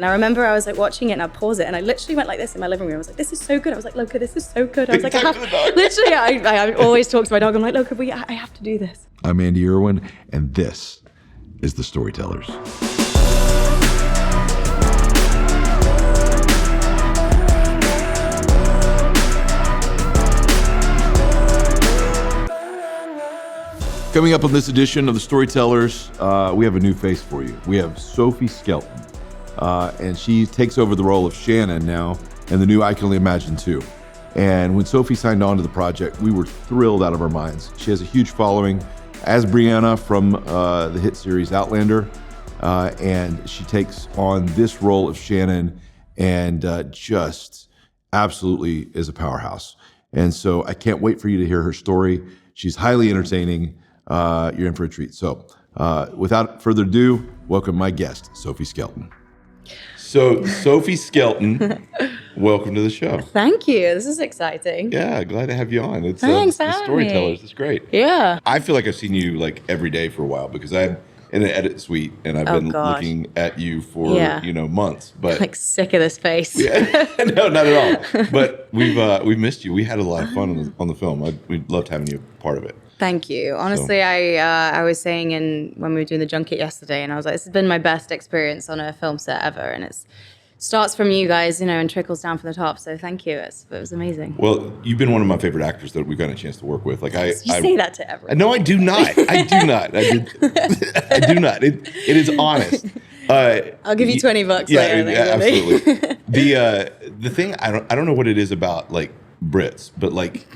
And I remember I was like watching it and I paused it and I literally went like this in my living room. I was like, this is so good. I was like, Loka, this is so good. I was like, I always talk to my dog. I'm like, Loka, I have to do this. I'm Andy Erwin, and this is The Storytellers. Coming up on this edition of The Storytellers, we have a new face for you. We have Sophie Skelton. And she takes over the role of Shannon now in the new I Can Only Imagine 2. And when Sophie signed on to the project, we were thrilled out of our minds. She has a huge following as Brianna from the hit series Outlander. And she takes on this role of Shannon and just absolutely is a powerhouse. And so I can't wait for you to hear her story. She's highly entertaining. You're in for a treat. So without further ado, welcome my guest, Sophie Skelton. So, Sophie Skelton, welcome to the show. Thank you. This is exciting. Yeah, glad to have you on. It's Thanks the Storytellers. It's great. Yeah. I feel like I've seen you like every day for a while because I'm in an edit suite and I've been looking at you for months. But like sick of this face. Yeah, no, not at all. But we've missed you. We had a lot of fun on the film. We loved having you part of it. Thank you. Honestly, I was saying when we were doing the junket yesterday, and I was like, this has been my best experience on a film set ever, and it starts from you guys, and trickles down from the top. So thank you. It was amazing. Well, you've been one of my favorite actors that we've gotten a chance to work with. Like you say that to everyone. No, I do not. I do not. I do not. It is honest. I'll give you $20 later. Yeah, absolutely. The thing I don't know what it is about like Brits, but like.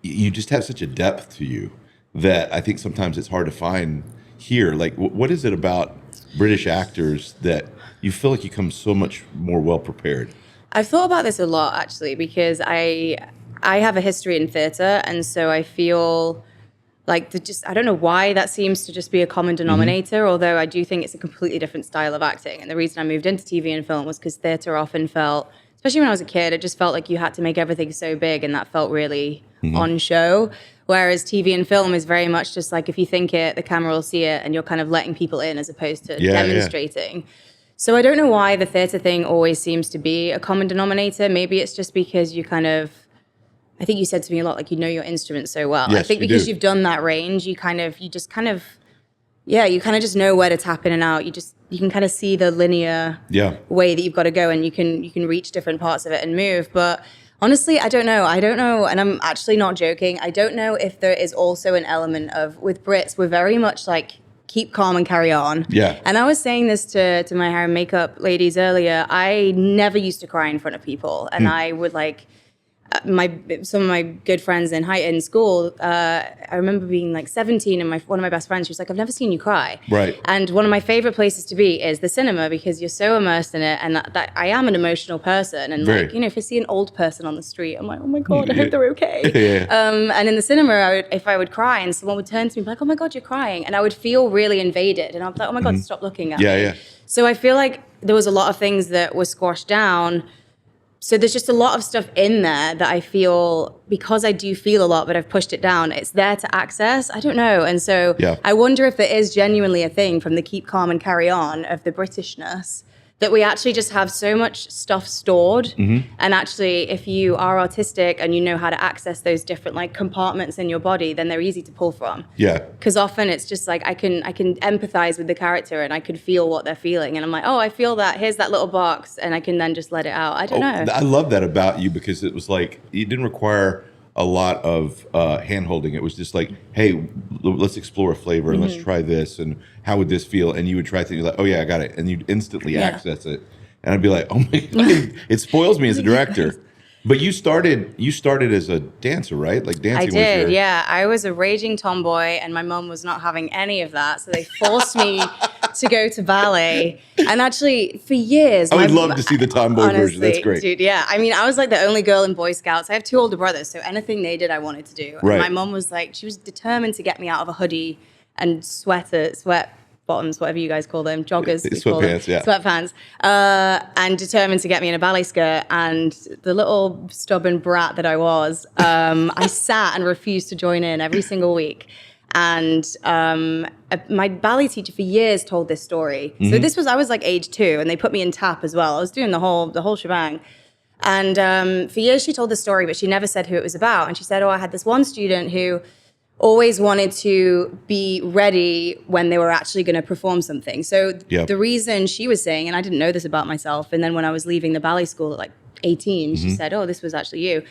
You just have such a depth to you that I think sometimes it's hard to find here. Like, what is it about British actors that you feel like you come so much more well prepared? I've thought about this a lot, actually, because I have a history in theatre, and so I feel like I don't know why that seems to just be a common denominator, although I do think it's a completely different style of acting. And the reason I moved into TV and film was because theatre often felt, especially when I was a kid, it just felt like you had to make everything so big, and that felt really on show. Whereas TV and film is very much just like, if you think it, the camera will see it, and you're kind of letting people in as opposed to demonstrating. Yeah. So I don't know why the theatre thing always seems to be a common denominator. Maybe it's just because you kind of, I think you said to me a lot, like, you know your instrument so well. Yes, I think because you've done that range, you kind of just know where to tap in and out. You can kind of see the linear way that you've got to go, and you can reach different parts of it and move. But honestly, I don't know, and I'm actually not joking. I don't know if there is also an element of, with Brits, we're very much like, keep calm and carry on. Yeah. And I was saying this to my hair and makeup ladies earlier. I never used to cry in front of people, and I would like, some of my good friends in school, I remember being like 17, and one of my best friends, she was like, I've never seen you cry. Right. And one of my favorite places to be is the cinema, because you're so immersed in it, and that I am an emotional person. And like, if I see an old person on the street, I'm like, oh my God, I hope they're okay. And in the cinema, if I would cry and someone would turn to me and be like, oh my God, you're crying. And I would feel really invaded. And I'd be like, oh my God, stop looking at me. Yeah. So I feel like there was a lot of things that were squashed down. So there's just a lot of stuff in there that I feel, because I do feel a lot, but I've pushed it down, it's there to access. I don't know. And so I wonder if there is genuinely a thing from the keep calm and carry on of the Britishness, that we actually just have so much stuff stored. And actually, if you are artistic and you know how to access those different like compartments in your body, then they're easy to pull from. Yeah. Because often it's just like, I can empathize with the character, and I can feel what they're feeling. And I'm like, oh, I feel that. Here's that little box. And I can then just let it out. I don't know. I love that about you, because it was like, it didn't require a lot of hand-holding. It was just like, hey, let's explore a flavor, and let's try this, and how would this feel? And you would try things like, oh yeah, I got it. And you'd instantly access it. And I'd be like, oh my God, it spoils me as a director. But you started as a dancer, right? Like dancing. I did, yeah. I was a raging tomboy, and my mum was not having any of that. So they forced me to go to ballet. And actually, for years, I would love to see the tomboy version. That's great, dude. Yeah, I mean, I was like the only girl in Boy Scouts. I have 2 older brothers, so anything they did, I wanted to do. And my mum was like, she was determined to get me out of a hoodie and sweat bottoms, whatever you guys call them, joggers. Sweatpants, and determined to get me in a ballet skirt. And the little stubborn brat that I was, I sat and refused to join in every single week. And my ballet teacher for years told this story. So I was like age 2, and they put me in tap as well. I was doing the whole shebang. And for years she told the story, but she never said who it was about. And she said, I had this one student who always wanted to be ready when they were actually going to perform something. So the reason she was saying, and I didn't know this about myself, and then when I was leaving the ballet school at like 18, she said, this was actually you.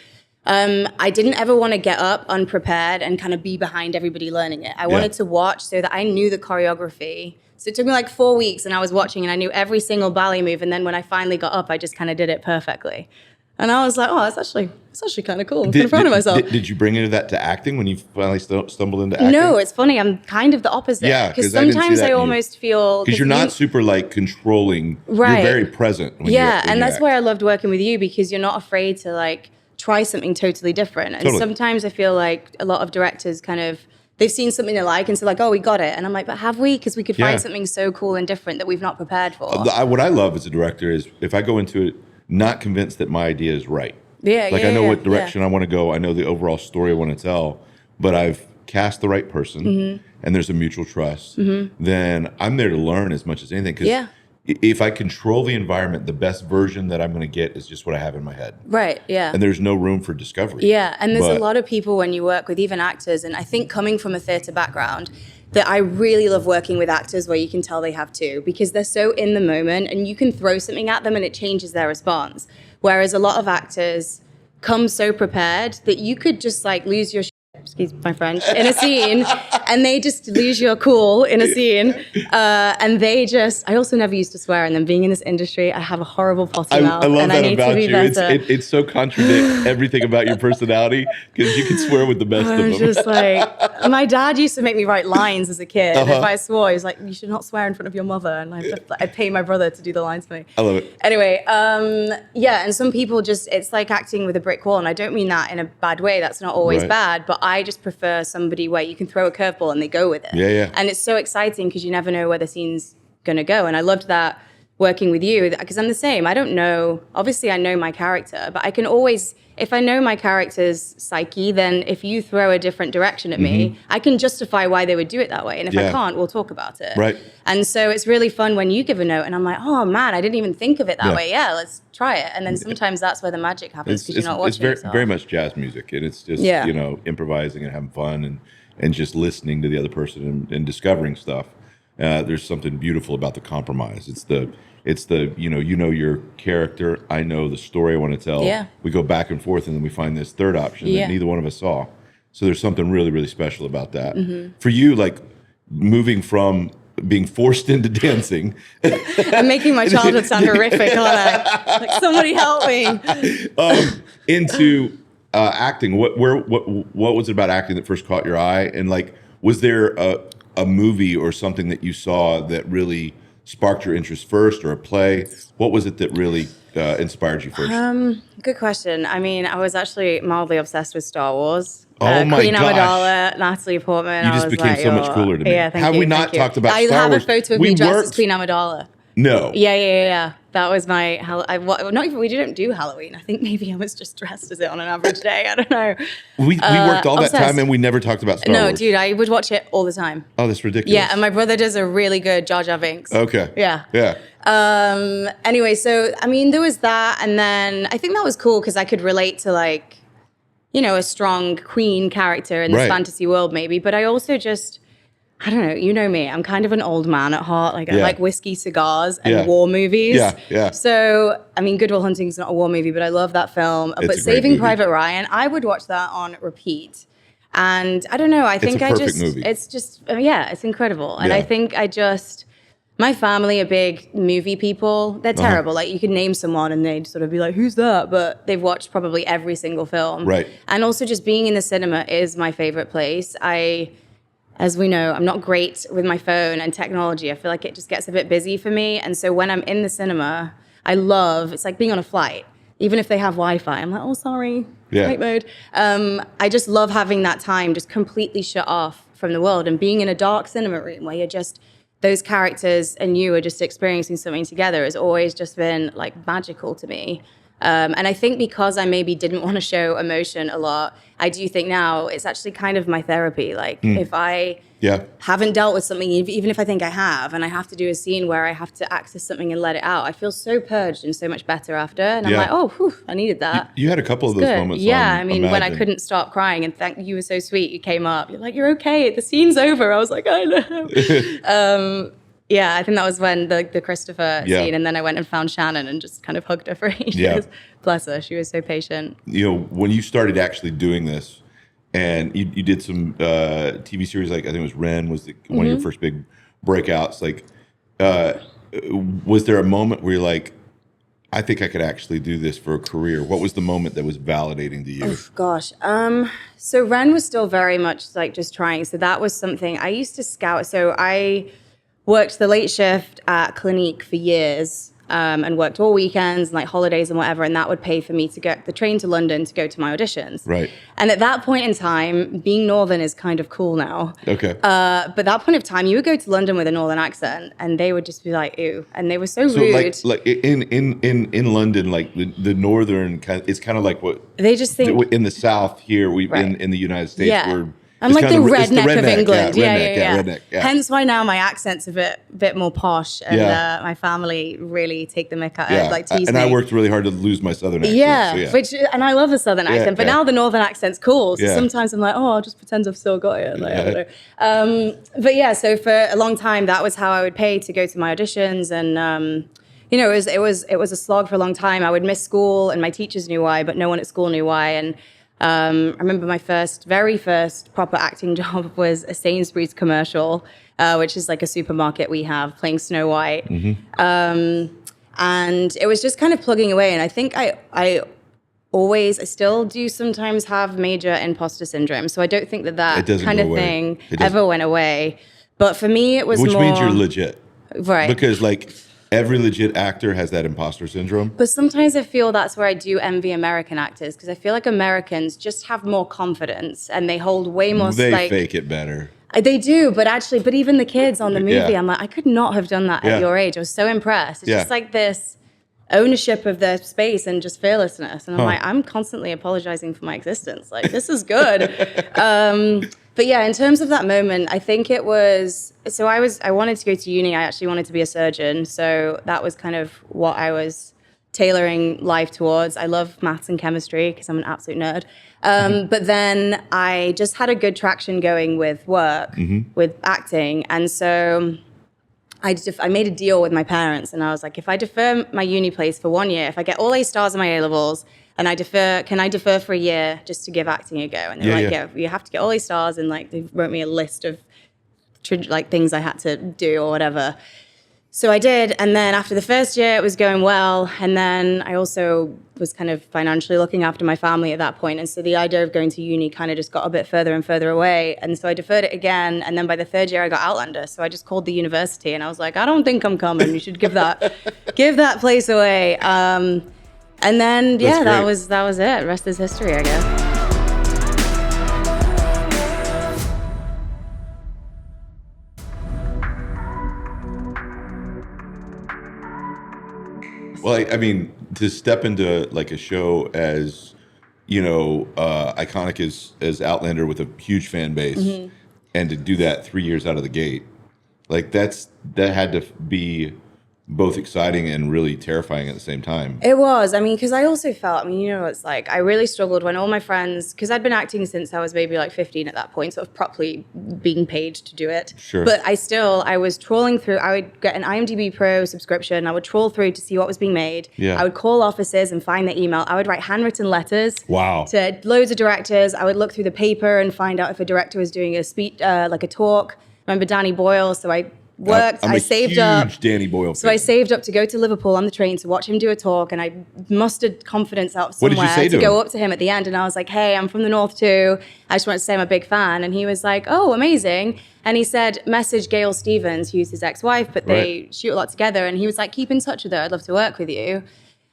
I didn't ever want to get up unprepared and kind of be behind everybody learning it. I wanted to watch so that I knew the choreography. So it took me like 4 weeks, and I was watching and I knew every single ballet move. And then when I finally got up, I just kind of did it perfectly. And I was like, it's actually kind of cool. I'm kind of proud of myself. Did you bring into that to acting when you finally stumbled into acting? No, it's funny. I'm kind of the opposite. Yeah, because sometimes I almost feel... Because you're not super like controlling. Right. You're very present. When and that's act. why I loved working with you, because you're not afraid to like try something totally different. And sometimes I feel like a lot of directors kind of... They've seen something they like and so like, we got it. And I'm like, but have we? Because we could find something so cool and different that we've not prepared for. What I love as a director is if I go into it not convinced that my idea is right. I know what direction I want to go. I know the overall story I want to tell, but I've cast the right person and there's a mutual trust. Then I'm there to learn as much as anything. Because if I control the environment, the best version that I'm going to get is just what I have in my head. Right, And there's no room for discovery. Yeah, and there's a lot of people when you work with even actors, and I think coming from a theatre background, that I really love working with actors where you can tell they have too, because they're so in the moment and you can throw something at them and it changes their response. Whereas a lot of actors come so prepared that you could just like lose your excuse my French, in a scene, and they just lose your cool in a scene. And they just, I also never used to swear, and then being in this industry, I have a horrible potty mouth. I love and that I need about to be you. Better. It's so contradicts everything about your personality, because you can swear with the best of them. I'm just like, my dad used to make me write lines as a kid. And if I swore, he was like, you should not swear in front of your mother. And I pay my brother to do the lines for me. I love it. Anyway, and some people just, it's like acting with a brick wall. And I don't mean that in a bad way. That's not always bad. But I just prefer somebody where you can throw a curveball and they go with it. And it's so exciting because you never know where the scene's going to go. And I loved that working with you, because I'm the same. I don't know, obviously I know my character, but I can always, if I know my character's psyche, then if you throw a different direction at me, I can justify why they would do it that way. And if I can't, we'll talk about it. And so it's really fun when you give a note and I'm like, oh man, I didn't even think of it that way. Yeah, let's try it. And then sometimes that's where the magic happens, because you're not watching It's very much jazz music, and it's just, improvising and having fun and just listening to the other person and discovering stuff. There's something beautiful about the compromise. It's the you know your character. I know the story I want to tell. We go back and forth, and then we find this third option that neither one of us saw. So there's something really, really special about that. For you, like moving from being forced into dancing. I'm making my childhood sound horrific, aren't I? Like, somebody help me. Into acting. What was it about acting that first caught your eye? And like, was there a movie or something that you saw that really sparked your interest first, or a play? What was it that really inspired you first? Good question. I mean, I was actually mildly obsessed with Star Wars. Oh my Queen gosh. Amidala, Natalie Portman. You just became so much cooler to me. Yeah, Have we not talked about Star Wars? I have a photo of me dressed as Queen Amidala. No. Yeah. That was my, we didn't do Halloween. I think maybe I was just dressed as it on an average day. I don't know. We worked all that time and we never talked about Star Wars. No, dude, I would watch it all the time. Oh, that's ridiculous. Yeah, and my brother does a really good Jar Jar Binks. Okay. Yeah. Anyway, so, I mean, there was that. And then I think that was cool because I could relate to like, a strong queen character in this fantasy world maybe. But I also just, I don't know, you know me, I'm kind of an old man at heart. Like I like whiskey, cigars, and war movies. Yeah. So, I mean, Good Will Hunting's not a war movie, but I love that film. But Saving Private Ryan, I would watch that on repeat. And I don't know, I think movie. It's just, it's incredible. And I think my family are big movie people. They're terrible. Like you could name someone and they'd sort of be like, who's that? But they've watched probably every single film. Right. And also just being in the cinema is my favorite place. As we know, I'm not great with my phone and technology. I feel like it just gets a bit busy for me. And so when I'm in the cinema, it's like being on a flight. Even if they have Wi-Fi, I'm like, oh, sorry, flight mode. I just love having that time just completely shut off from the world and being in a dark cinema room where you're just, those characters and you are just experiencing something together has always just been like magical to me. And I think because I maybe didn't want to show emotion a lot, I do think now it's actually kind of my therapy. Like if I haven't dealt with something, even if I think I have, and I have to do a scene where I have to access something and let it out, I feel so purged and so much better after. And I'm like, oh, whew, I needed that. You had a couple of those moments. Yeah, I mean, when I couldn't stop crying, and you were so sweet, you came up, you're like, you're okay, the scene's over. I was like, I know. Yeah, I think that was when the Christopher scene, and then I went and found Shannon and just kind of hugged her for ages. Yeah. Bless her, she was so patient. You know, when you started actually doing this, and you did some TV series, like I think it was Ren was one of your first big breakouts. Like, was there a moment where you're like, I think I could actually do this for a career? What was the moment that was validating to you? Oh, gosh. So Ren was still very much like just trying. So that was something I used to scout. So I worked the late shift at Clinique for years, and worked all weekends and like holidays and whatever, and that would pay for me to get the train to London to go to my auditions. Right. And at that point in time, being Northern is kind of cool now. Okay. But that point of time, you would go to London with a Northern accent, and they would just be like, "Ew," and they were so rude. So like in London, like the Northern it's kind of like what they just think in the South here. In the United States, we're I'm like the redneck of England. Redneck, yeah. Hence why now my accent's a bit more posh, and my family really take the mick out of like tease and me. I worked really hard to lose my Southern accent. And I love the Southern accent, but now the Northern accent's cool. So sometimes I'm like, oh, I'll just pretend I've still got it. Like, I don't know. But yeah, so for a long time, that was how I would pay to go to my auditions, and you know, it was a slog for a long time. I would miss school, and my teachers knew why, but no one at school knew why. And I remember my very first proper acting job was a Sainsbury's commercial, which is like a supermarket we have, playing Snow White. And it was just kind of plugging away. And I think I still do sometimes have major impostor syndrome. So I don't think that kind of thing ever went away. But for me, it was Which more... means you're legit. Right. Because like... Every legit actor has that imposter syndrome. But sometimes I feel that's where I do envy American actors, because I feel like Americans just have more confidence and they hold way more... They fake it better. They do, but even the kids on the movie, I'm like, I could not have done that at your age. I was so impressed. It's just like this ownership of their space and just fearlessness. And I'm like, I'm constantly apologizing for my existence. Like, this is good. But yeah, in terms of that moment, I think it was, so I wanted to go to uni. I actually wanted to be a surgeon. So that was kind of what I was tailoring life towards. I love maths and chemistry because I'm an absolute nerd. But then I just had a good traction going with work, with acting. And so I made a deal with my parents, and I was like, if I defer my uni place for 1 year, if I get all A stars in my A-levels, and can I defer for a year just to give acting a go? And they're you have to get all A stars, and like they wrote me a list of like things I had to do or whatever. So I did, and then after the first year, it was going well, and then I also was kind of financially looking after my family at that point, and so the idea of going to uni kind of just got a bit further and further away, and so I deferred it again, and then by the third year, I got Outlander, so I just called the university, and I was like, I don't think I'm coming, you should give that place away, and then, that was it, the rest is history, I guess. Well, I mean, to step into like a show as, iconic as Outlander with a huge fan base, and to do that 3 years out of the gate, like that had to be both exciting and really terrifying at the same time. It was. I mean, because I also felt, it's like I really struggled when all my friends, because I'd been acting since I was maybe like 15 at that point, sort of properly being paid to do it. Sure. But I was trawling through, I would get an IMDb Pro subscription, I would trawl through to see what was being made. Yeah. I would call offices and find their email. I would write handwritten letters Wow. to loads of directors. I would look through the paper and find out if a director was doing a speech, like a talk. I remember Danny Boyle, so I worked. I saved up. Danny Boyle. So I saved up to go to Liverpool on the train to watch him do a talk, and I mustered confidence out somewhere What did you say to go him? up to him at the end, and I was like, "Hey, I'm from the North too. I just want to say I'm a big fan." And he was like, "Oh, amazing." And he said, "Message Gail Stevens, who's his ex-wife, but they shoot a lot together." And he was like, "Keep in touch with her. I'd love to work with you."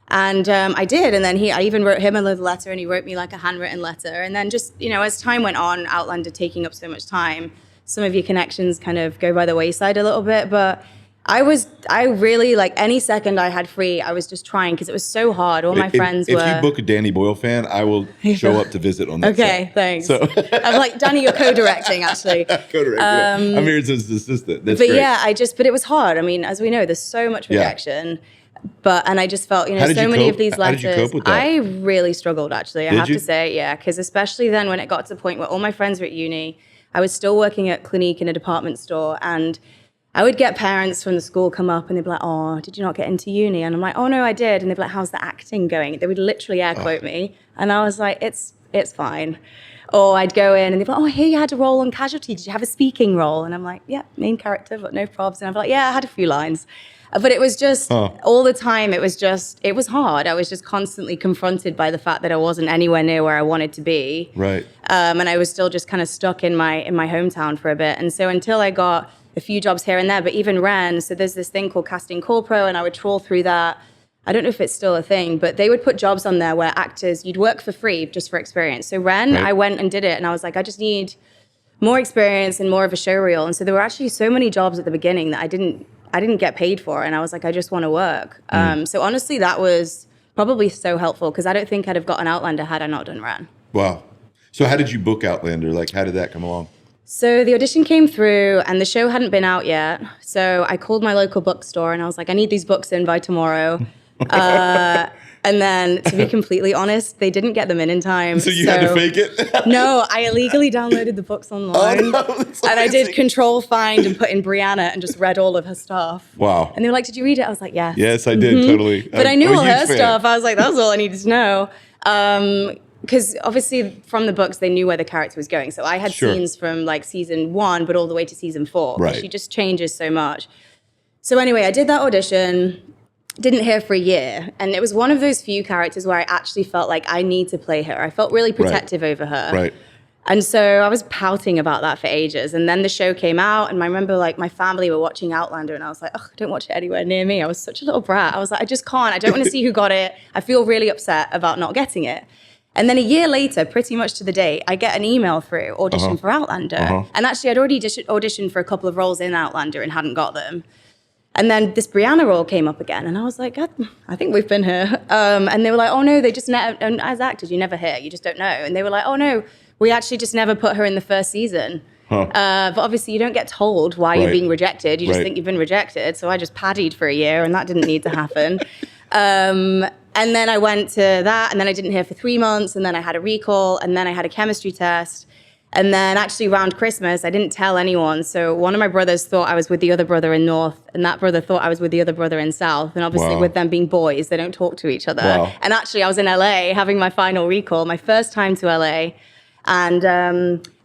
And I did. And then I even wrote him a little letter, and he wrote me like a handwritten letter. And then just, as time went on, Outlander taking up so much time, some of your connections kind of go by the wayside a little bit. But I really, like, any second I had free, I was just trying because it was so hard. All my friends were. If you book a Danny Boyle fan, I will show up to visit on that set. Okay, thanks. So I'm like, Danny, you're co-directing, actually. I'm here as his assistant. That's But great. yeah, but it was hard. I mean, as we know, there's so much rejection. And I just felt, so many of these letters. How did you cope with that? I really struggled, actually. I have to say, yeah, because especially then when it got to the point where all my friends were at uni, I was still working at Clinique in a department store, and I would get parents from the school come up and they'd be like, oh, did you not get into uni? And I'm like, oh, no, I did. And they'd be like, how's the acting going? They would literally air quote me. And I was like, it's fine. Or I'd go in and they'd be like, oh, I hear you had a role on Casualty. Did you have a speaking role? And I'm like, yeah, main character, but no probs. And I'd be like, yeah, I had a few lines. But it was just all the time. It was hard. I was just constantly confronted by the fact that I wasn't anywhere near where I wanted to be. Right. And I was still just kind of stuck in my hometown for a bit. And so until I got a few jobs here and there, but even Ren, so there's this thing called Casting Call Pro, and I would trawl through that. I don't know if it's still a thing, but they would put jobs on there where actors, you'd work for free just for experience. So Ren, I went and did it, and I was like, I just need more experience and more of a show reel. And so there were actually so many jobs at the beginning that I didn't get paid for, and I was like, I just want to work. So honestly, that was probably so helpful because I don't think I'd have got an Outlander had I not done Ren. Wow. So how did you book Outlander? Like, how did that come along? So the audition came through and the show hadn't been out yet. So I called my local bookstore and I was like, I need these books in by tomorrow. And then, to be completely honest, they didn't get them in time. So you had to fake it? No, I illegally downloaded the books online. Oh, no, and I did control find and put in Brianna and just read all of her stuff. Wow. And they were like, did you read it? I was like, yes. Yes, I did, totally. But I knew all her stuff. I was like, that's all I needed to know. Because obviously from the books, they knew where the character was going. So I had scenes from like season 1, but all the way to season 4. Right. She just changes so much. So anyway, I did that audition. Didn't hear for a year. And it was one of those few characters where I actually felt like I need to play her. I felt really protective over her. Right. And so I was pouting about that for ages. And then the show came out, and I remember like my family were watching Outlander, and I was like, oh, don't watch it anywhere near me. I was such a little brat. I was like, I just can't. I don't want to see who got it. I feel really upset about not getting it. And then a year later, pretty much to the date, I get an email through audition for Outlander. And actually, I'd already auditioned for a couple of roles in Outlander and hadn't got them. And then this Brianna role came up again, and I was like, I think we've been here. And they were like, oh no, they just never, and as actors, you never hear, you just don't know. And they were like, oh no, we actually just never put her in the first season. But obviously you don't get told why you're being rejected. You just think you've been rejected. So I just paddied for a year, and that didn't need to happen. And then I went to that, and then I didn't hear for 3 months, and then I had a recall, and then I had a chemistry test. And then actually around Christmas, I didn't tell anyone. So one of my brothers thought I was with the other brother in North, and that brother thought I was with the other brother in South. And obviously with them being boys, they don't talk to each other. And actually I was in LA having my final recall, my first time to LA. And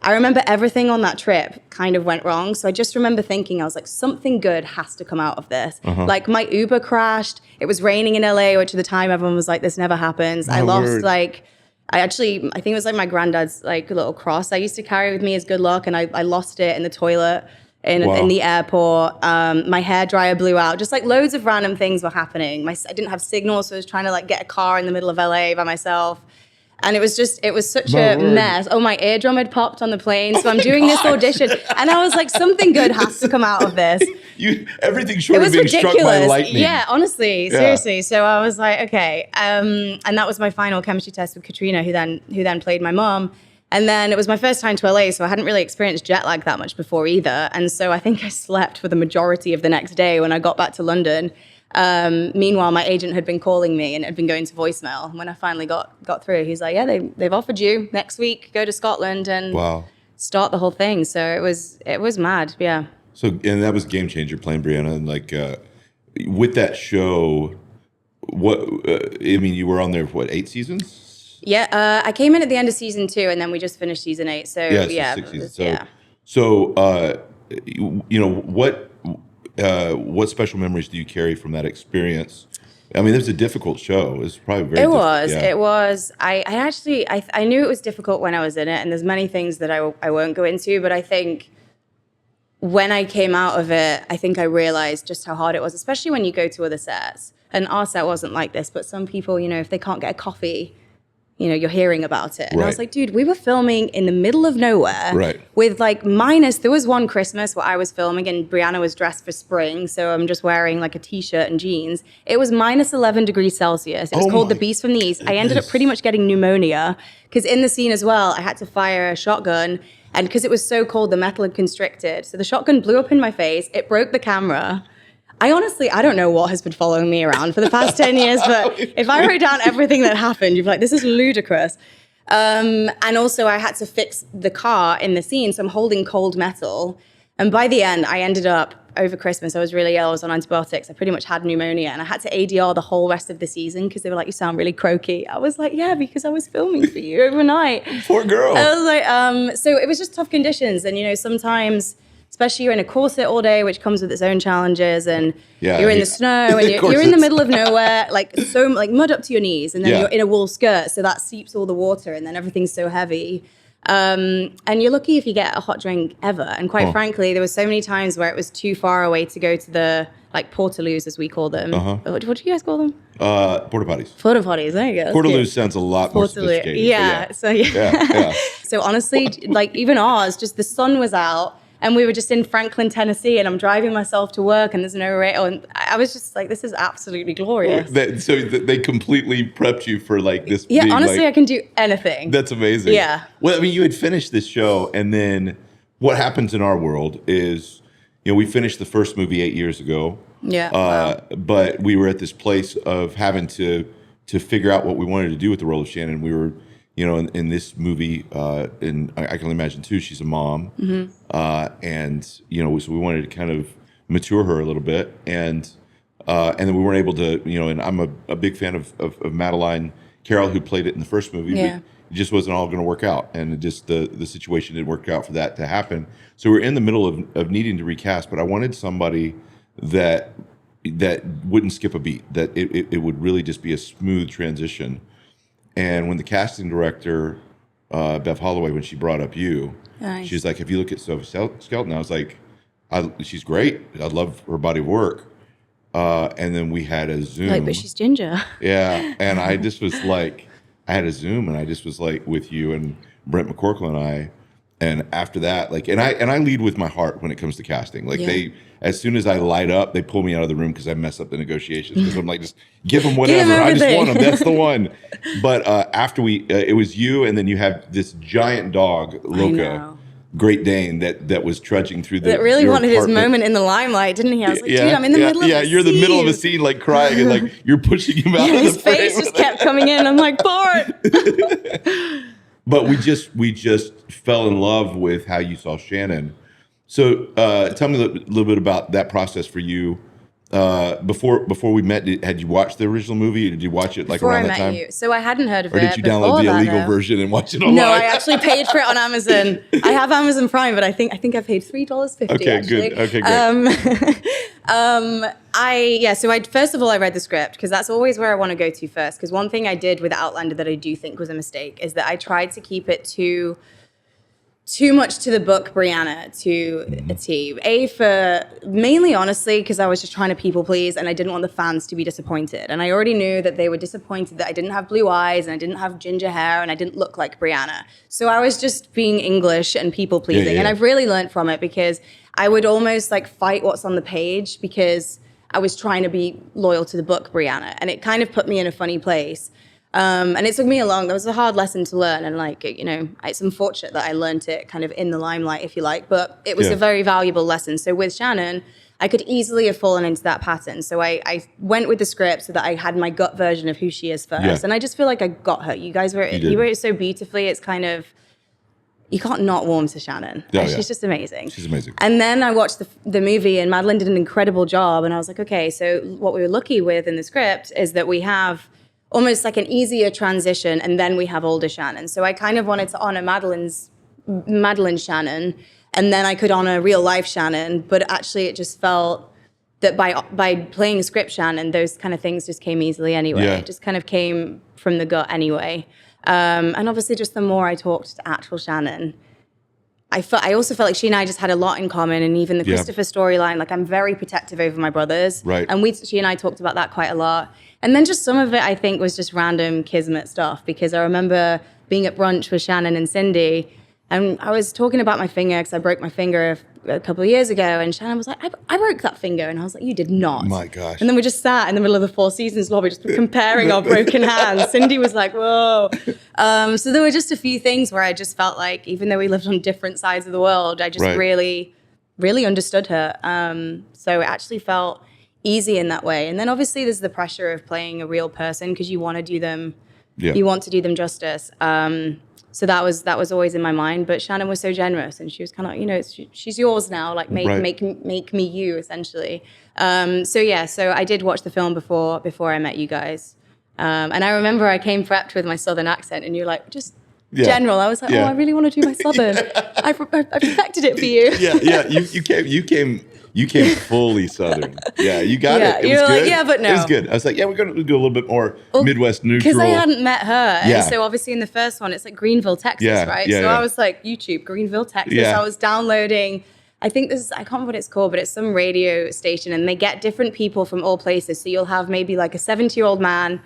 I remember everything on that trip kind of went wrong. So I just remember thinking, I was like, something good has to come out of this. Like my Uber crashed. It was raining in LA, which at the time everyone was like, this never happens. I lost I think it was like my granddad's like little cross I used to carry with me as good luck. And I lost it in the toilet in the airport. My hairdryer blew out. Just like loads of random things were happening. I didn't have signal, so I was trying to like get a car in the middle of LA by myself. And it was such a mess. Oh, my eardrum had popped on the plane. So I'm doing this audition. And I was like, something good has to come out of this. Everything short of being ridiculous. Struck by lightning. Yeah, honestly, seriously. So I was like, okay. And that was my final chemistry test with Katrina, who then played my mom. And then it was my first time to LA, so I hadn't really experienced jet lag that much before either. And so I think I slept for the majority of the next day when I got back to London. Meanwhile, my agent had been calling me and it had been going to voicemail. When I finally got through, he's like, yeah, they've offered you next week, go to Scotland and start the whole thing. So it was mad. Yeah. So, and that was game changer playing Brianna. And like, with that show, you were on there for 8 seasons? Yeah. I came in at the end of season 2 and then we just finished season 8. So yeah. 6 seasons. So, what special memories do you carry from that experience? I mean, it was a difficult show. It was probably very difficult. It was. I knew it was difficult when I was in it, and there's many things that I won't go into, but I think when I came out of it, I think I realized just how hard it was, especially when you go to other sets. And our set wasn't like this, but some people, if they can't get a coffee, you're hearing about it. And I was Right. like, dude, we were filming in the middle of nowhere Right. with like there was one Christmas where I was filming and Brianna was dressed for spring. So I'm just wearing like a t-shirt and jeans. It was minus 11 degrees Celsius. It was called The Beast from the East. I ended up pretty much getting pneumonia because in the scene as well, I had to fire a shotgun. And because it was so cold, the metal had constricted. So the shotgun blew up in my face. It broke the camera. I don't know what has been following me around for the past 10 years, but if I wrote down everything that happened, you'd be like, this is ludicrous. And also I had to fix the car in the scene, so I'm holding cold metal. And by the end, I ended up, over Christmas, I was really ill, I was on antibiotics, I pretty much had pneumonia, and I had to ADR the whole rest of the season because they were like, you sound really croaky. I was like, yeah, because I was filming for you overnight. Poor girl. I was like, so it was just tough conditions. And, sometimes, especially you're in a corset all day, which comes with its own challenges, and you're in the snow, and you're in the middle of nowhere, like mud up to your knees, and then you're in a wool skirt, so that seeps all the water, and then everything's so heavy. And you're lucky if you get a hot drink ever. And quite frankly, there were so many times where it was too far away to go to the portaloos, as we call them. What do you guys call them? Porta potties. Porta potties. There you go. Portaloos sounds a lot more sophisticated. Yeah. So yeah. So honestly, even ours, just the sun was out. And we were just in Franklin, Tennessee, and I'm driving myself to work, and there's no rail. And I was just like, this is absolutely glorious. So they completely prepped you for this. Yeah, being honestly, I can do anything. That's amazing. Yeah. Well, I mean, you had finished this show, and then what happens in our world is, we finished the first movie 8 years ago. Yeah. Wow. But we were at this place of having to figure out what we wanted to do with the role of Shannon. We were, in this movie, and I can only imagine too, she's a mom. Mm-hmm. And, so we wanted to kind of mature her a little bit. And then we weren't able to, and I'm a big fan of Madeline Carroll, who played it in the first movie. Yeah. But it just wasn't all going to work out. And it just the situation didn't work out for that to happen. So we're in the middle of needing to recast, but I wanted somebody that wouldn't skip a beat, that it would really just be a smooth transition. And when the casting director, Bev Holloway, when she brought up you, nice. She's like, if you look at Sophie Skelton, I was like, she's great. I love her body of work. And then we had a Zoom. But she's ginger. Yeah. And I just was like, I had a Zoom, and I just was like with you and Brent McCorkle and I. And after that, and I lead with my heart when it comes to casting. As soon as I light up, they pull me out of the room because I mess up the negotiations. Because I'm like, just give them whatever. I just want them. That's the one. But after it was you, and then you have this giant dog, Loka, Great Dane, that was trudging through that really wanted his moment in the limelight, didn't he? I was like, dude, I'm in the middle of a scene. Yeah, you're in the middle of a scene, crying, and you're pushing him out of the his frame. face just kept coming in. I'm like, Bart. But we just fell in love with how you saw Shannon. So tell me a little bit about that process for you. Before we met, had you watched the original movie? Or did you watch it before around I that time? met you? So I hadn't heard of it. Or did you download the illegal version and watch it online? No, I actually paid for it on Amazon. I have Amazon Prime, but I think I paid $3.50. Okay, actually. good. Okay, great. So first of all, I read the script because that's always where I want to go to first. Because one thing I did with Outlander that I do think was a mistake is that I tried to keep it too much to the book Brianna to a T. Mainly, honestly, because I was just trying to people please and I didn't want the fans to be disappointed. And I already knew that they were disappointed that I didn't have blue eyes and I didn't have ginger hair and I didn't look like Brianna. So I was just being English and people pleasing. Yeah. And I've really learned from it because I would almost fight what's on the page because I was trying to be loyal to the book Brianna. And it kind of put me in a funny place. And it took me that was a hard lesson to learn. And it's unfortunate that I learned it kind of in the limelight, if you like, but it was a very valuable lesson. So with Shannon, I could easily have fallen into that pattern. So I went with the script so that I had my gut version of who she is first. Yeah. And I just feel like I got her. You guys wrote it so beautifully. It's kind of, you can't not warm to Shannon. She's just amazing. She's amazing. And then I watched the movie and Madeline did an incredible job. And I was like, okay, so what we were lucky with in the script is that we have almost an easier transition, and then we have older Shannon. So I kind of wanted to honor Madeline Shannon, and then I could honor real life Shannon. But actually, it just felt that by playing script Shannon, those kind of things just came easily anyway. Yeah. It just kind of came from the gut anyway. And obviously, just the more I talked to actual Shannon, I also felt like she and I just had a lot in common, and even the Christopher storyline. I'm very protective over my brothers, right? And she and I talked about that quite a lot. And then just some of it, I think, was just random kismet stuff, because I remember being at brunch with Shannon and Cindy, and I was talking about my finger because I broke my finger a couple of years ago, and Shannon was like, I broke that finger. And I was like, you did not. My gosh. And then we just sat in the middle of the Four Seasons lobby just comparing our broken hands. Cindy was like, whoa. So there were just a few things where I just felt like, even though we lived on different sides of the world, I just really, really understood her. So it actually felt easy in that way. And then obviously there's the pressure of playing a real person, because you want to do them, you want to do them justice. So that was always in my mind. But Shannon was so generous, and she was kind of, you know, she's yours now. Like make me you, essentially. So I did watch the film before I met you guys. And I remember I came prepped with my Southern accent, and you're like, just general. I was like, oh, I really want to do my Southern. I perfected it for you. You came fully Southern. Yeah, you got it. It was good. Like, yeah, but no. It was good. I was like, yeah, we're going to do a little bit more Midwest neutral. Because I hadn't met her. And so obviously in the first one, it's like Greenville, Texas, right? So I was like, YouTube, Greenville, Texas. I was downloading, I think I can't remember what it's called, but it's some radio station, and they get different people from all places. So you'll have maybe like a 70-year-old man,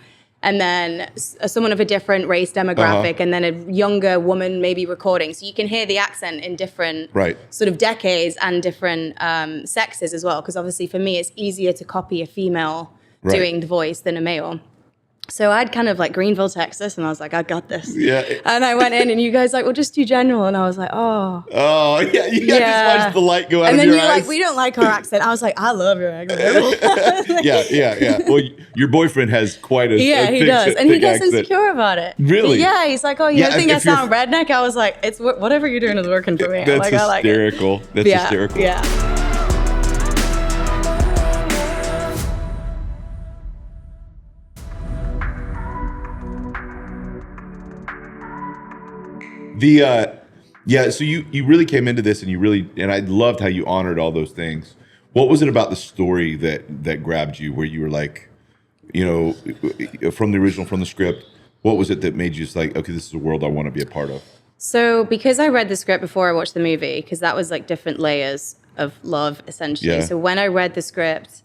and then someone of a different race demographic, and then a younger woman maybe recording. So you can hear the accent in different sort of decades and different sexes as well. Because obviously for me, it's easier to copy a female doing the voice than a male. So I'd kind of like Greenville, Texas, and I was like, I got this. Yeah. And I went in, and you guys like, well, just do general. And I was like, oh. Oh, yeah. You got to watch the light go out of your eyes. And then you're like, we don't like our accent. I was like, I love your accent. Yeah. Well, your boyfriend has quite a he does. And he gets insecure about it. Really? Yeah. He's like, oh, you don't think I sound redneck? I was like, it's whatever you're doing is working for me. That's hysterical. I like it. That's hysterical. Yeah. So you really came into this, and I loved how you honored all those things. What was it about the story that grabbed you, where you were like, you know, from the original, from the script, what was it that made you just like, okay, this is a world I want to be a part of? So because I read the script before I watched the movie, because that was like different layers of love, essentially. Yeah. So when I read the script,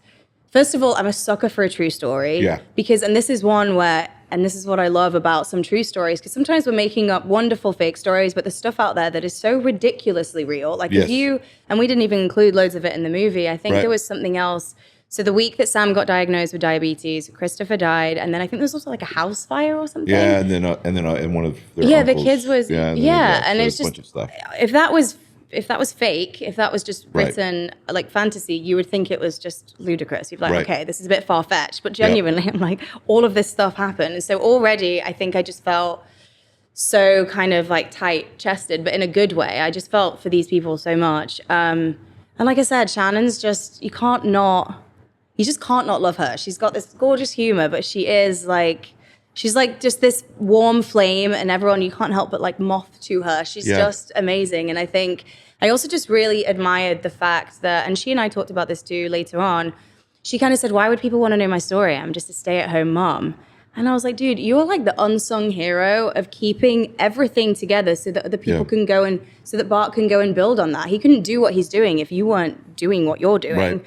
first of all, I'm a sucker for a true story. Yeah. And this is one where, and this is what I love about some true stories, because sometimes we're making up wonderful fake stories, but there's stuff out there that is so ridiculously real. Like if you, and we didn't even include loads of it in the movie, I think there was something else. So the week that Sam got diagnosed with diabetes, Christopher died, and then I think there was also like a house fire or something. Yeah, and then one of their uncles, the kids was and it's just stuff. If that was fake, if that was just written like fantasy, you would think it was just ludicrous. You'd be like, okay, this is a bit far-fetched. But genuinely, I'm like, all of this stuff happened. And so already, I think I just felt so kind of like tight-chested, but in a good way. I just felt for these people so much. And like I said, Shannon's just, you just can't not love her. She's got this gorgeous humor, but she's like just this warm flame, and everyone, you can't help but like moth to her. She's just amazing. And I think I also just really admired the fact that, and she and I talked about this too later on, she kind of said, why would people want to know my story? I'm just a stay-at-home mom. And I was like, dude, you're like the unsung hero of keeping everything together so that other people can go and, so that Bart can go and build on that. He couldn't do what he's doing if you weren't doing what you're doing.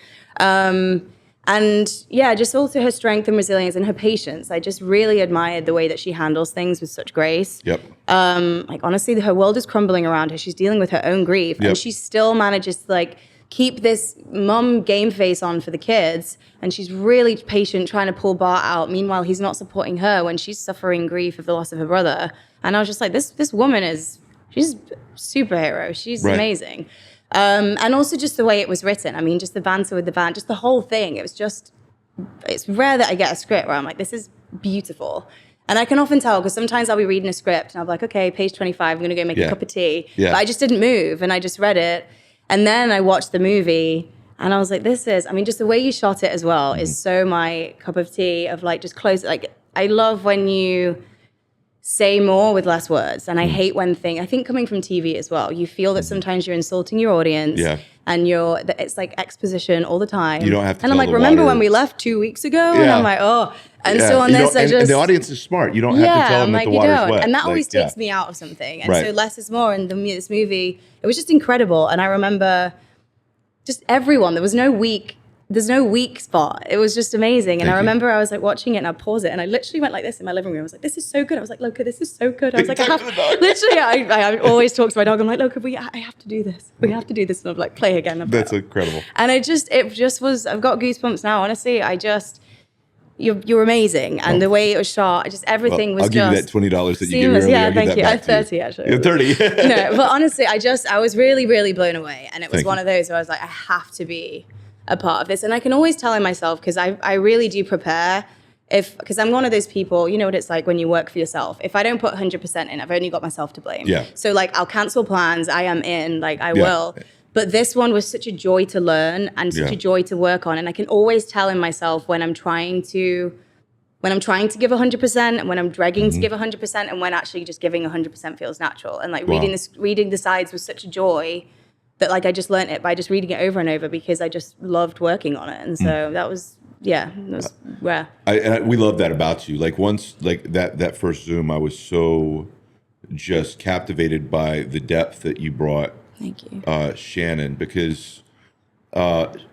And just also her strength and resilience and her patience. I just really admired the way that she handles things with such grace. Like honestly, her world is crumbling around her. She's dealing with her own grief, and she still manages to like keep this mum game face on for the kids. And she's really patient, trying to pull Bart out. Meanwhile, he's not supporting her when she's suffering grief of the loss of her brother. And I was just like, this woman she's a superhero. She's amazing. And also just the way it was written. I mean, just the banter with the band, just the whole thing. It's rare that I get a script where I'm like, this is beautiful. And I can often tell, because sometimes I'll be reading a script and I'll be like, okay, page 25, I'm going to go make a cup of tea. But I just didn't move, and I just read it. And then I watched the movie, and I was like, just the way you shot it as well is so my cup of tea of like, just close it. Like, I love when you say more with less words. And I hate when I think coming from TV as well, you feel that sometimes you're insulting your audience and it's like exposition all the time. You don't have to. And I'm like, remember when we left 2 weeks ago? And I'm like, oh. And so on this, and the audience is smart. You don't have to tell them that the water's wet. And that always takes me out of something. And so less is more. And this movie, it was just incredible. And I remember just everyone, there was no week there's no weak spot. It was just amazing. And Thank I you. remember I was like watching it and I paused it and I literally went like this in my living room. I was like, this is so good. I was like, Loka, this is so good. I was like, I always talk to my dog. I'm like, Loka, I have to do this. We have to do this. And I'm like, play again. That's incredible. And it just was, I've got goosebumps now. Honestly, you're amazing. And the way it was shot, everything was I'll give you that $20 that you gave me seamless. earlier. Yeah, I'll give thank that you. back I'm to you. 30 actually. You're 30. No, but honestly, I was really, really blown away. And it was Thank one you. of those where I was like, I have to be a part of this. And I can always tell in myself, because I really do prepare, because I'm one of those people, you know what it's like when you work for yourself. If I don't put 100% in, I've only got myself to blame. Yeah. So like, I'll cancel plans. I am in, like I Yeah. will. But this one was such a joy to learn and such Yeah. a joy to work on. And I can always tell in myself when I'm trying to give 100% and when I'm dragging to give 100% and when actually just giving 100% feels natural. And like Wow. reading the sides was such a joy that like I just learned it by just reading it over and over because I just loved working on it. And so that was rare. We love that about you. Like once, like that first Zoom, I was so just captivated by the depth that you brought. Thank you. Shannon, because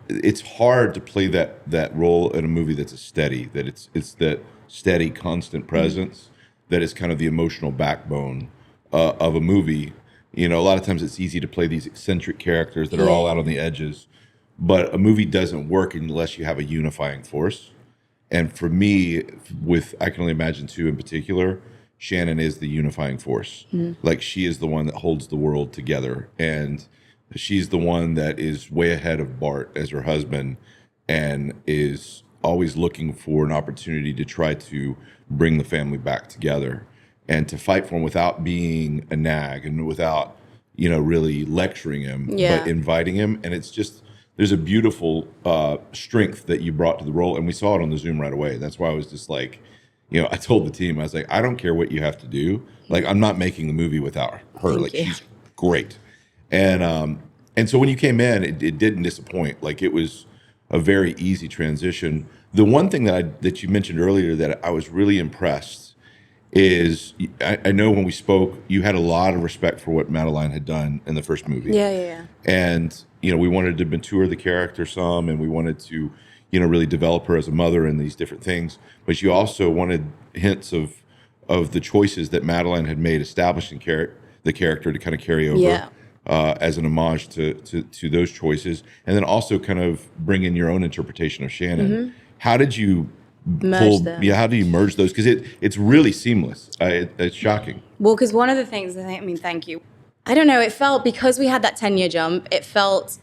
it's hard to play that role in a movie that's a steady, that it's that steady, constant presence that is kind of the emotional backbone of a movie. You know, a lot of times it's easy to play these eccentric characters that are all out on the edges, but a movie doesn't work unless you have a unifying force. And for me, with I Can Only Imagine 2 in particular, Shannon is the unifying force. Like she is the one that holds the world together. And she's the one that is way ahead of Bart as her husband and is always looking for an opportunity to try to bring the family back together and to fight for him without being a nag and without, really lecturing him, but inviting him. And it's just, there's a beautiful strength that you brought to the role. And we saw it on the Zoom right away. That's why I was just like, I told the team, I was like, I don't care what you have to do. Like, I'm not making the movie without her. She's great. And so when you came in, it didn't disappoint. Like, it was a very easy transition. The one thing that you mentioned earlier that I was really impressed is, I know when we spoke, you had a lot of respect for what Madeline had done in the first movie. Yeah. And, we wanted to mature the character some, and we wanted to, really develop her as a mother and these different things. But you also wanted hints of the choices that Madeline had made establishing the character to kind of carry over as an homage to those choices. And then also kind of bring in your own interpretation of Shannon. How did you merge them? Yeah, how do you merge those? Because it's really seamless. It's shocking. Well, because one of the things, thank you. I don't know, it felt, because we had that 10-year jump, it felt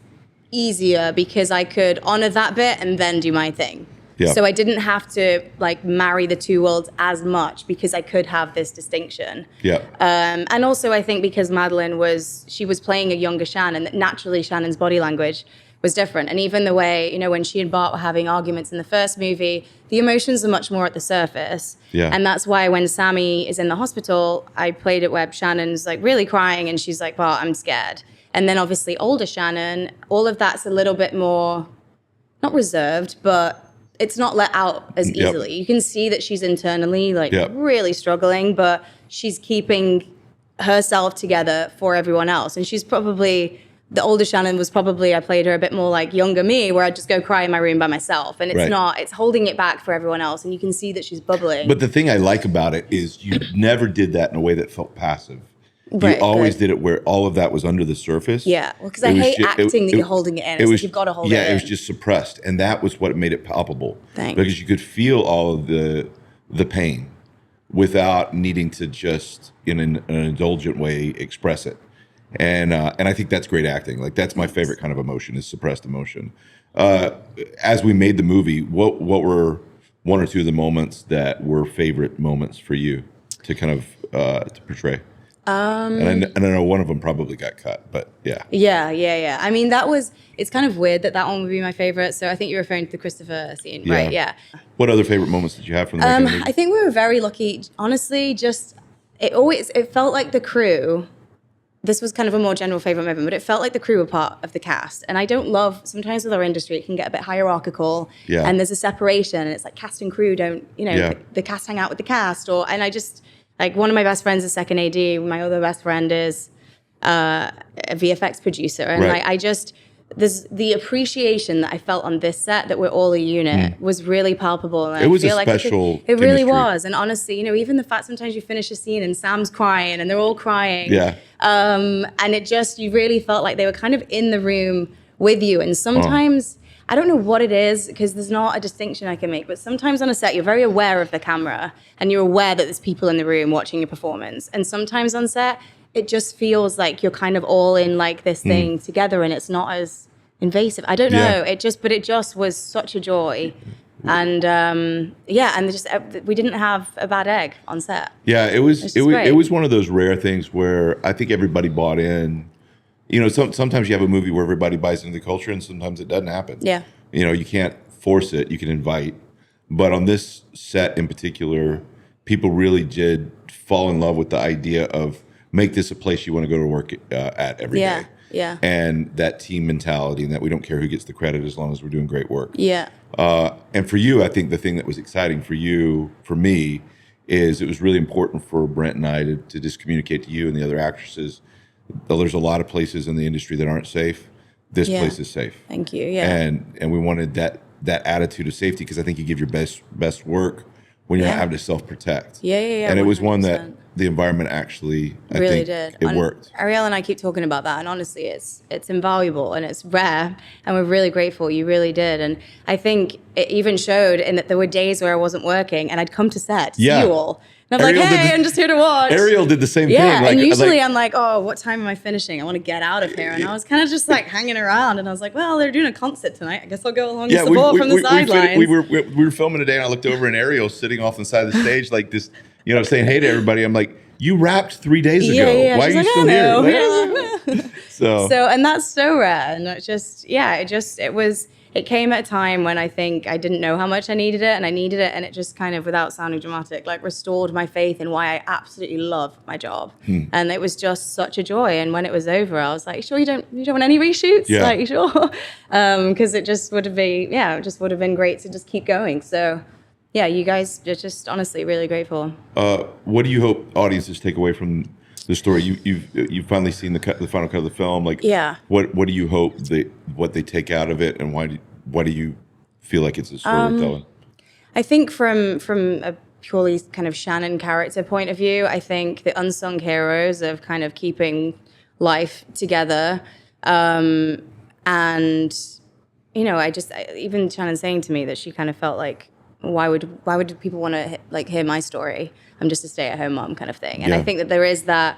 easier because I could honor that bit and then do my thing. Yeah. So I didn't have to marry the two worlds as much because I could have this distinction. Yeah. And also I think because Madeline was playing a younger Shannon, that naturally Shannon's body language was different. And even the way, when she and Bart were having arguments in the first movie, the emotions are much more at the surface. Yeah. And that's why when Sammy is in the hospital, I played it where Shannon's really crying and she's like, Bart, I'm scared. And then obviously older Shannon, all of that's a little bit more, not reserved, but it's not let out as easily. You can see that she's internally really struggling, but she's keeping herself together for everyone else. And she's probably, the older Shannon was probably, I played her a bit more like younger me, where I'd just go cry in my room by myself. And it's not, it's holding it back for everyone else. And you can see that she's bubbling. But the thing I like about it is you never did that in a way that felt passive. Right, you always did it where all of that was under the surface. Yeah, well, because I hate acting that you're holding it in. It's like you've got to hold it in. Yeah, it was just suppressed. And that was what made it palpable. Thanks. Because you could feel all of the pain without needing to just, in an indulgent way, express it. And I think that's great acting. Like, that's my favorite kind of emotion, is suppressed emotion. As we made the movie, what were one or two of the moments that were favorite moments for you to kind of to portray? And I know one of them probably got cut, but yeah. Yeah. I mean, it's kind of weird that one would be my favorite. So I think you're referring to the Christopher scene, right? Yeah. What other favorite moments did you have from the making of the movie? I think we were very lucky. Honestly, it felt like the crew, this was kind of a more general favorite moment, but it felt like the crew were part of the cast. And I don't love, sometimes with our industry, it can get a bit hierarchical. Yeah. And there's a separation. And it's like cast and crew don't, the cast hang out with the cast. And I just, one of my best friends is second AD. My other best friend is a VFX producer. And there's the appreciation that I felt on this set that we're all a unit was really palpable. And It was I feel a like special it really chemistry. was. And honestly, even the fact sometimes you finish a scene and Sam's crying and they're all crying. Yeah. And you really felt like they were kind of in the room with you. And sometimes, I don't know what it is, because there's not a distinction I can make, but sometimes on a set, you're very aware of the camera and you're aware that there's people in the room watching your performance. And sometimes on set, it just feels like you're kind of all in like this thing together, and it's not as invasive. I don't know. It just was such a joy. And we didn't have a bad egg on set. Yeah, it was great. it was one of those rare things where I think everybody bought in. Sometimes you have a movie where everybody buys into the culture, and sometimes it doesn't happen. Yeah. You can't force it. You can invite. But on this set in particular, people really did fall in love with the idea of make this a place you want to go to work at every day. Yeah. And that team mentality, and that we don't care who gets the credit as long as we're doing great work. Yeah. And for you, I think the thing that was exciting for you, for me, is it was really important for Brent and I to just communicate to you and the other actresses, though there's a lot of places in the industry that aren't safe, this place is safe. Thank you. Yeah. And we wanted that attitude of safety, because I think you give your best work when you're not having to self-protect. Yeah. And it was one that the environment actually, I really think did. It worked. Ariel and I keep talking about that, and honestly, it's invaluable and it's rare, and we're really grateful. You really did, and I think it even showed in that there were days where I wasn't working, and I'd come to set to see you all, and I'm like, hey, I'm just here to watch. Ariel did the same thing. Yeah, and usually I'm like, oh, what time am I finishing? I want to get out of here, and I was kind of just like hanging around, and I was like, well, they're doing a concert tonight. I guess I'll go along and support from the sidelines. We were filming today, and I looked over, and Ariel's sitting off on the side of the stage like this, saying hey to everybody. I'm like, you wrapped 3 days ago. Yeah. Why are you like, still here? So, and that's so rare. And it came at a time when I think I didn't know how much I needed it, and I needed it. And it just kind of, without sounding dramatic, like restored my faith in why I absolutely love my job. And it was just such a joy. And when it was over, I was like, sure, you don't want any reshoots? Yeah. Like, sure. Cause it just would have been great to just keep going. So yeah, you guys are just honestly really grateful. What do you hope audiences take away from the story? You've finally seen the final cut of the film. Like, what do you hope what they take out of it, and why do you feel like it's a storytelling? I think from a purely kind of Shannon character point of view, I think the unsung heroes of kind of keeping life together, and even Shannon saying to me that she kind of felt like, why would people want to hear my story? I'm just a stay-at-home mom kind of thing. And I think that there is that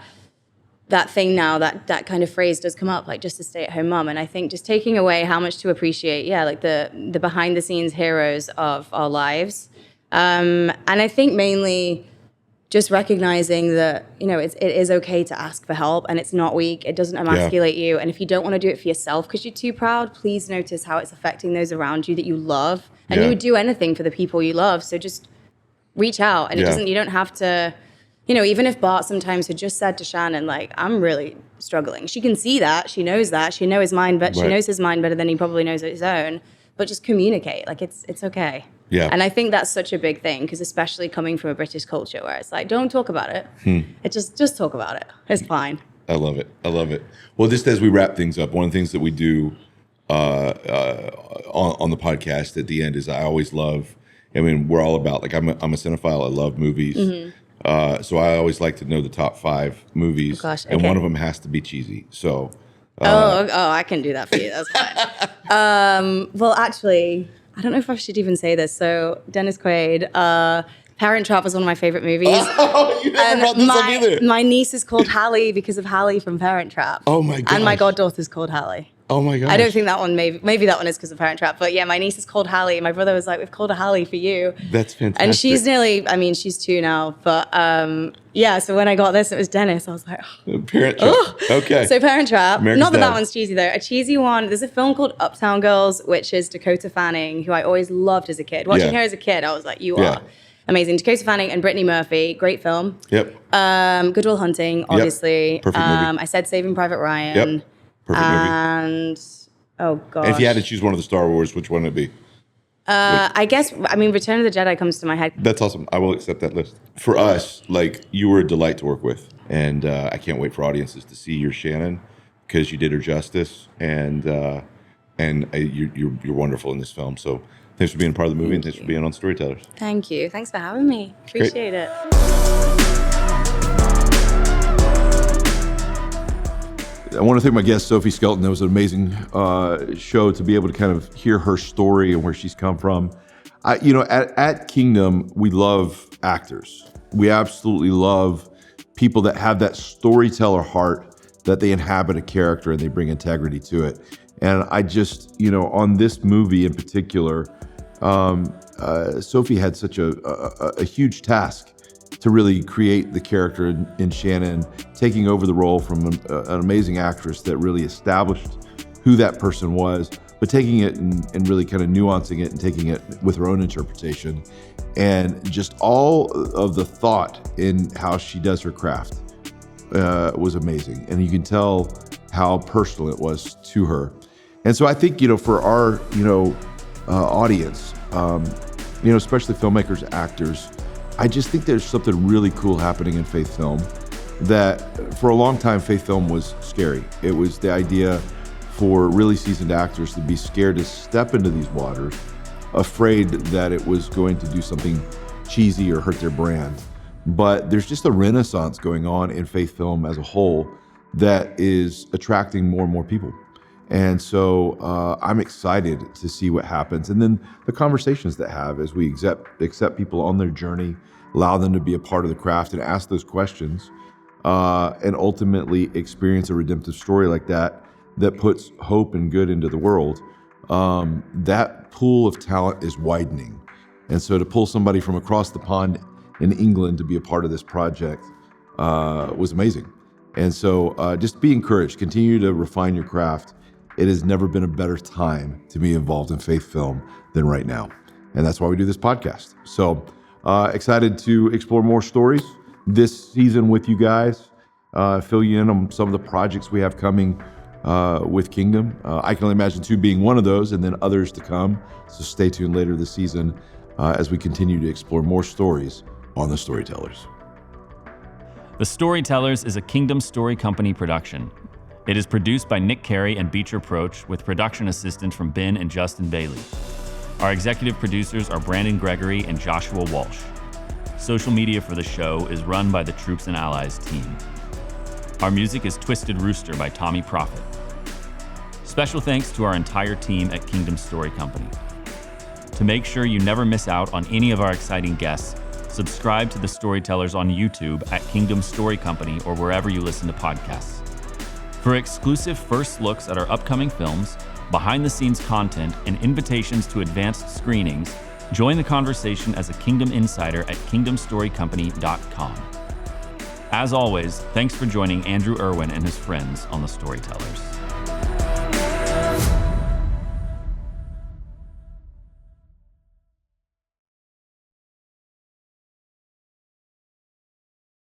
thing now, that kind of phrase does come up, like just a stay-at-home mom. And I think just taking away how much to appreciate, like the behind-the-scenes heroes of our lives. And I think mainly just recognizing that, it is okay to ask for help, and it's not weak. It doesn't emasculate you. And if you don't want to do it for yourself because you're too proud, please notice how it's affecting those around you that you love. And you would do anything for the people you love. So just reach out. And you don't have to, even if Bart sometimes had just said to Shannon, like, I'm really struggling. She can see that. She knows that. She knows his mind, but she knows his mind better than he probably knows his own. But just communicate. Like, it's okay. Yeah. And I think that's such a big thing, because especially coming from a British culture where it's like, don't talk about it. It just talk about it. It's fine. I love it. Well, just as we wrap things up, one of the things that we do on the podcast at the end is I always love, we're all about, like, I'm a cinephile. I love movies. So I always like to know the top 5 movies. Oh, gosh, and one of them has to be cheesy. So. I can do that for you. That's fine. Well, actually, I don't know if I should even say this. So Dennis Quaid, Parent Trap was one of my favorite movies. Oh, you never brought this up either. My niece is called Hallie because of Hallie from Parent Trap. Oh my gosh. And my goddaughter's called Hallie. Oh my gosh. I don't think that one, maybe that one is because of Parent Trap. But yeah, my niece is called Hallie. My brother was like, we've called her Hallie for you. That's fantastic. And she's she's 2 now. But so when I got this, it was Dennis. I was like, Parent Trap. Okay. So Parent Trap. America's Not that Dad. that one's cheesy though. A cheesy one, there's a film called Uptown Girls, which is Dakota Fanning, who I always loved as a kid. Watching her as a kid, I was like, you are amazing. Dakota Fanning and Brittany Murphy, great film. Yep. Good Will Hunting, obviously. Yep. Perfect movie. I said Saving Private Ryan. Yep. Perfect movie. And oh gosh. And if you had to choose one of the Star Wars, which one would it be? I guess, Return of the Jedi comes to my head. That's awesome. I will accept that list. For us, like, you were a delight to work with. And I can't wait for audiences to see your Shannon, because you did her justice. And and you're wonderful in this film. So thanks for being part of the movie, and thanks for being on Storytellers. Thank you. Thanks for having me. Appreciate it. I want to thank my guest, Sophie Skelton. That was an amazing show to be able to kind of hear her story and where she's come from. At Kingdom, we love actors. We absolutely love people that have that storyteller heart, that they inhabit a character and they bring integrity to it. And I just, on this movie in particular, Sophie had such a huge task to really create the character in Shannon, taking over the role from an amazing actress that really established who that person was, but taking it and really kind of nuancing it and taking it with her own interpretation. And just all of the thought in how she does her craft was amazing. And you can tell how personal it was to her. And so I think, for our, audience, especially filmmakers, actors, I just think there's something really cool happening in faith film that for a long time, faith film was scary. It was the idea for really seasoned actors to be scared to step into these waters, afraid that it was going to do something cheesy or hurt their brand. But there's just a renaissance going on in faith film as a whole that is attracting more and more people. And so I'm excited to see what happens. And then the conversations that have as we accept people on their journey, allow them to be a part of the craft and ask those questions, and ultimately experience a redemptive story like that puts hope and good into the world. That pool of talent is widening. And so to pull somebody from across the pond in England to be a part of this project was amazing. And so just be encouraged, continue to refine your craft. It has never been a better time to be involved in faith film than right now. And that's why we do this podcast. So excited to explore more stories this season with you guys, fill you in on some of the projects we have coming with Kingdom. I can only imagine 2 being one of those, and then others to come. So stay tuned later this season as we continue to explore more stories on The Storytellers. The Storytellers is a Kingdom Story Company production. It is produced by Nick Carey and Beecher Proch with production assistance from Ben and Justin Bailey. Our executive producers are Brandon Gregory and Joshua Walsh. Social media for the show is run by the Troops and Allies team. Our music is Twisted Rooster by Tommy Prophet. Special thanks to our entire team at Kingdom Story Company. To make sure you never miss out on any of our exciting guests, subscribe to The Storytellers on YouTube at Kingdom Story Company or wherever you listen to podcasts. For exclusive first looks at our upcoming films, behind-the-scenes content, and invitations to advanced screenings, join the conversation as a Kingdom Insider at kingdomstorycompany.com. As always, thanks for joining Andrew Erwin and his friends on The Storytellers.